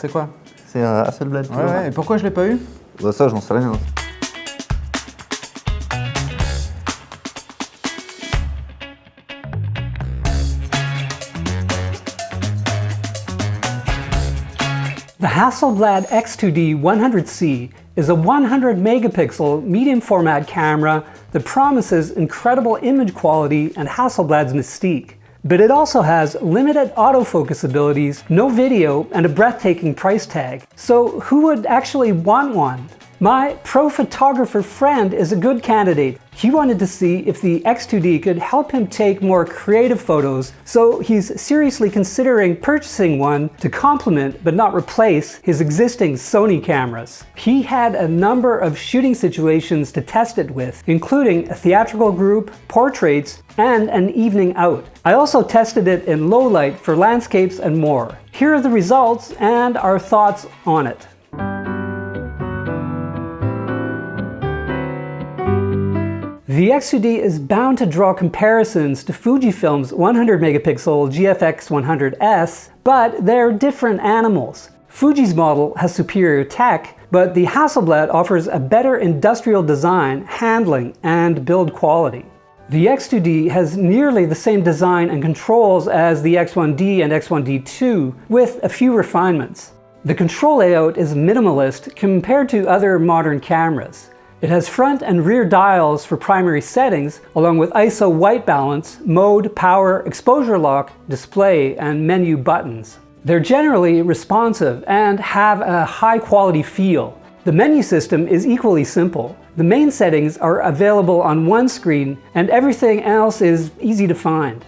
C'est quoi? C'est un Hasselblad. Ouais, et pourquoi je l'ai pas eu? Bah ça, j'en sais rien. The Hasselblad X2D 100C is a 100 megapixel medium format camera that promises incredible image quality and Hasselblad's mystique. But it also has limited autofocus abilities, no video, and a breathtaking price tag. So who would actually want one? My pro photographer friend is a good candidate. He wanted to see if the X2D could help him take more creative photos, so he's seriously considering purchasing one to complement but not replace his existing Sony cameras. He had a number of shooting situations to test it with, including a theatrical group, portraits, and an evening out. I also tested it in low light for landscapes and more. Here are the results and our thoughts on it. The X2D is bound to draw comparisons to Fujifilm's 100 megapixel GFX 100S, but they're different animals. Fuji's model has superior tech, but the Hasselblad offers a better industrial design, handling, and build quality. The X2D has nearly the same design and controls as the X1D and X1D2, with a few refinements. The control layout is minimalist compared to other modern cameras. It has front and rear dials for primary settings, along with ISO white balance, mode, power, exposure lock, display, and menu buttons. They're generally responsive and have a high quality feel. The menu system is equally simple. The main settings are available on one screen, and everything else is easy to find.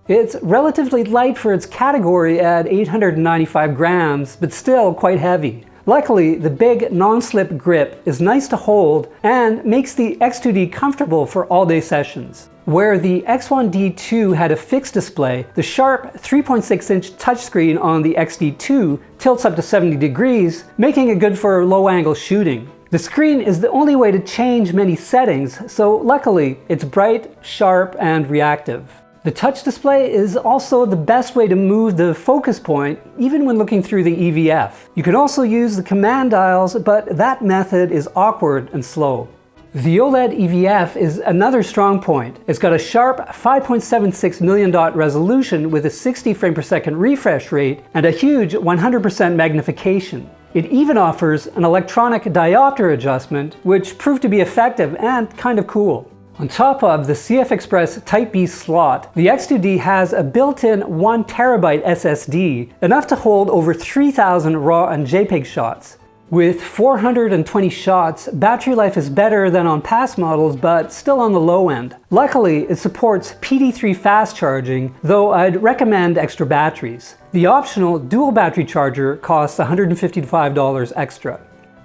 It's relatively light for its category at 895 grams, but still quite heavy. Luckily, the big non-slip grip is nice to hold and makes the X2D comfortable for all-day sessions. Where the X1D2 had a fixed display, the sharp 3.6-inch touchscreen on the XD2 tilts up to 70 degrees, making it good for low-angle shooting. The screen is the only way to change many settings, so luckily it's bright, sharp, and reactive. The touch display is also the best way to move the focus point, even when looking through the EVF. You can also use the command dials, but that method is awkward and slow. The OLED EVF is another strong point. It's got a sharp 5.76 million dot resolution with a 60 frame per second refresh rate and a huge 100% magnification. It even offers an electronic diopter adjustment, which proved to be effective and kind of cool. On top of the CF Express Type B slot, the X2D has a built-in 1 terabyte SSD, enough to hold over 3,000 RAW and JPEG shots. With 420 shots, battery life is better than on past models, but still on the low end. Luckily, it supports PD3 fast charging, though I'd recommend extra batteries. The optional dual battery charger costs $155 extra.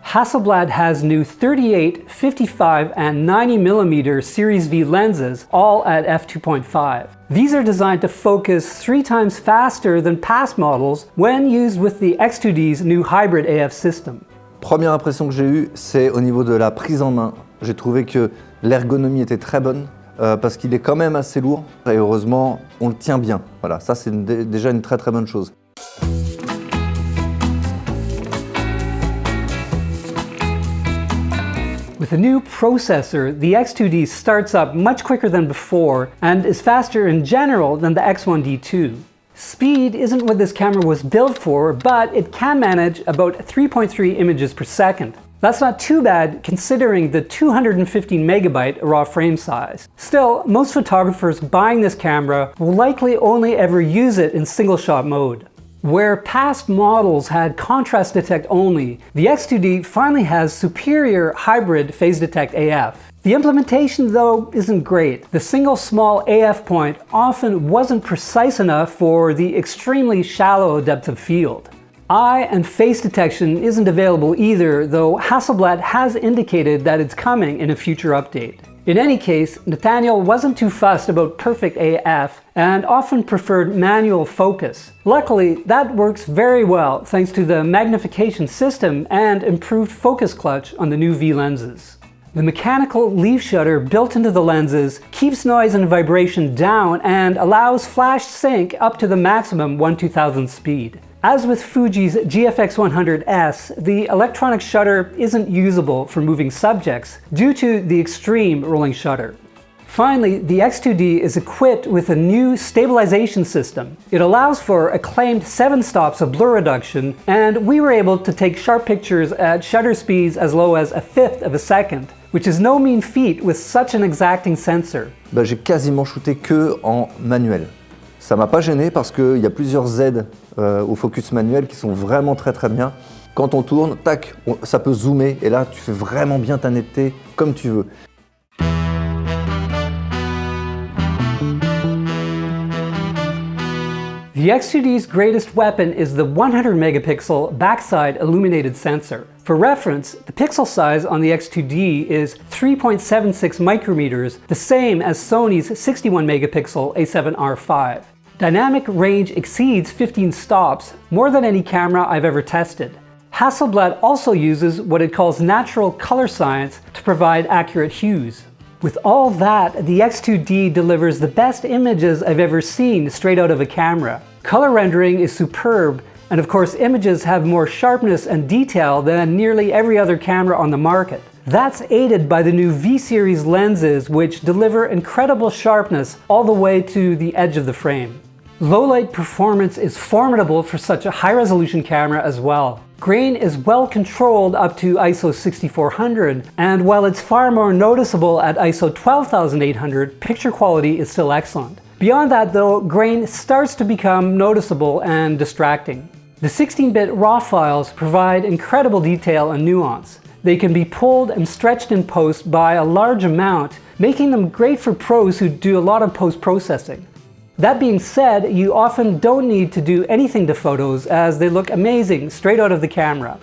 Hasselblad has new 38, 55, and 90mm Series V lenses, all at f2.5. These are designed to focus 3 times faster than past models when used with the X2D's new hybrid AF system. Première impression que j'ai eue, c'est au niveau de la prise en main. J'ai trouvé que l'ergonomie était très bonne parce qu'il est quand même assez lourd et heureusement on le tient bien. Voilà, ça c'est déjà une très bonne chose. With a new processor, the X2D starts up much quicker than before and is faster in general than the X1D2. Speed isn't what this camera was built for, but it can manage about 3.3 images per second. That's not too bad considering the 215 megabyte raw frame size. Still, most photographers buying this camera will likely only ever use it in single shot mode. Where past models had contrast detect only, the X2D finally has superior hybrid phase detect AF. The implementation though isn't great. The single small AF point often wasn't precise enough for the extremely shallow depth of field. Eye and face detection isn't available either, though Hasselblad has indicated that it's coming in a future update. In any case, Nathaniel wasn't too fussed about perfect AF and often preferred manual focus. Luckily, that works very well thanks to the magnification system and improved focus clutch on the new V lenses. The mechanical leaf shutter built into the lenses keeps noise and vibration down and allows flash sync up to the maximum 1/2000 speed. As with Fuji's GFX100S, the electronic shutter isn't usable for moving subjects due to the extreme rolling shutter. Finally, the X2D is equipped with a new stabilization system. It allows for a claimed 7 stops of blur reduction, and we were able to take sharp pictures at shutter speeds as low as 1/5 of a second, which is no mean feat with such an exacting sensor. J'ai quasiment shooté que en manuel. Ça m'a pas gêné parce qu'il y a plusieurs aides au focus manuel qui sont vraiment très bien. Quand on tourne, tac, ça peut zoomer et là tu fais vraiment bien ta netteté comme tu veux. The X2D's greatest weapon is the 100 megapixel backside illuminated sensor. For reference, the pixel size on the X2D is 3.76 micrometers, the same as Sony's 61 megapixel A7R5. Dynamic range exceeds 15 stops, more than any camera I've ever tested. Hasselblad also uses what it calls natural color science to provide accurate hues. With all that, the X2D delivers the best images I've ever seen straight out of a camera. Color rendering is superb, and of course images have more sharpness and detail than nearly every other camera on the market. That's aided by the new V-series lenses, which deliver incredible sharpness all the way to the edge of the frame. Low-light performance is formidable for such a high-resolution camera as well. Grain is well controlled up to ISO 6400, and while it's far more noticeable at ISO 12800, picture quality is still excellent. Beyond that though, grain starts to become noticeable and distracting. The 16-bit RAW files provide incredible detail and nuance. They can be pulled and stretched in post by a large amount, making them great for pros who do a lot of post-processing. That being said, you often don't need to do anything to photos as they look amazing straight out of the camera.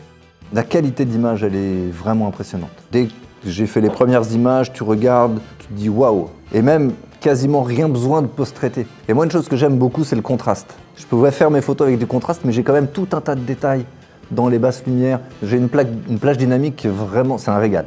La qualité d'image, elle est vraiment impressionnante. Dès que j'ai fait les premières images, tu regardes, tu te dis waouh. Et même quasiment rien besoin de post-traiter. Et moi, une chose que j'aime beaucoup, c'est le contraste. Je pouvais faire mes photos avec du contraste, mais j'ai quand même tout un tas de détails dans les basses lumières. J'ai une plage dynamique qui est vraiment, c'est un régal.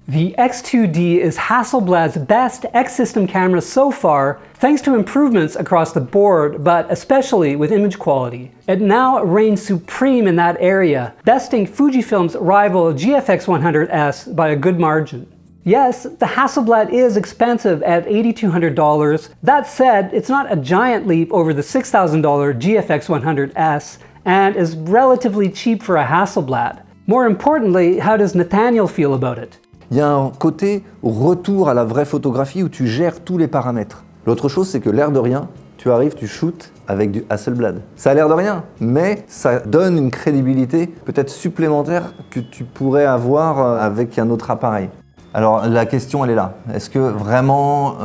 The X2D is Hasselblad's best X-System camera so far, thanks to improvements across the board, but especially with image quality. It now reigns supreme in that area, besting Fujifilm's rival GFX100S by a good margin. Yes, the Hasselblad is expensive at $8,200. That said, it's not a giant leap over the $6,000 GFX100S, and is relatively cheap for a Hasselblad. More importantly, how does Nathaniel feel about it? Il y a un côté retour à la vraie photographie où tu gères tous les paramètres. L'autre chose, c'est que l'air de rien, tu arrives, tu shootes avec du Hasselblad. Ça a l'air de rien, mais ça donne une crédibilité peut-être supplémentaire que tu pourrais avoir avec un autre appareil. Alors la question, elle est là. Est-ce que vraiment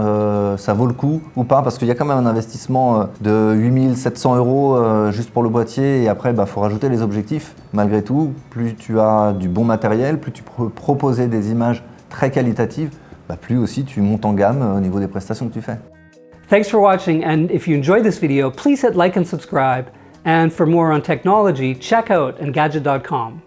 ça vaut le coup ou pas? Parce qu'il y a quand même un investissement de 8 700 € juste pour le boîtier, et après faut rajouter les objectifs. Malgré tout, plus tu as du bon matériel, plus tu peux proposer des images très qualitatives, plus aussi tu montes en gamme au niveau des prestations que tu fais. Thanks for watching, and if you enjoyed this video, please hit like and subscribe. And for more on technology, check out Engadget.com.